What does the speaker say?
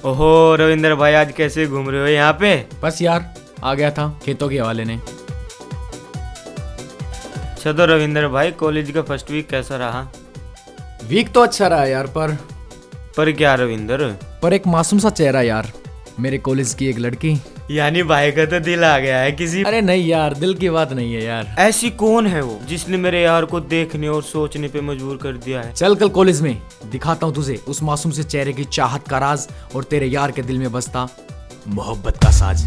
ओहो रविंदर भाई, आज कैसे घूम रहे हो यहाँ पे? बस यार, आ गया था खेतों के हवाले ने। अच्छा तो रविंदर भाई, कॉलेज का फर्स्ट वीक कैसा रहा? वीक तो अच्छा रहा यार, पर क्या रविंदर? पर एक मासूम सा चेहरा यार, मेरे कॉलेज की एक लड़की। यानी भाई का तो दिल आ गया है किसी? अरे नहीं यार, दिल की बात नहीं है यार। ऐसी कौन है वो जिसने मेरे यार को देखने और सोचने पे मजबूर कर दिया है? चल कल कॉलेज में दिखाता हूँ तुझे उस मासूम से चेहरे की चाहत का राज और तेरे यार के दिल में बसता मोहब्बत का साज।